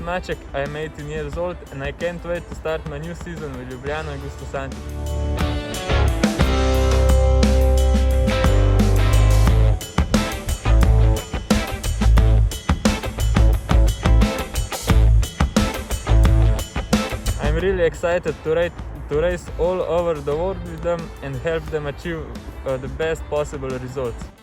Maček, I am 18 years old and I can't wait to start my new season with Ljubljana and Gustosanti. I'm really excited to race all over the world with them and help them achieve the best possible results.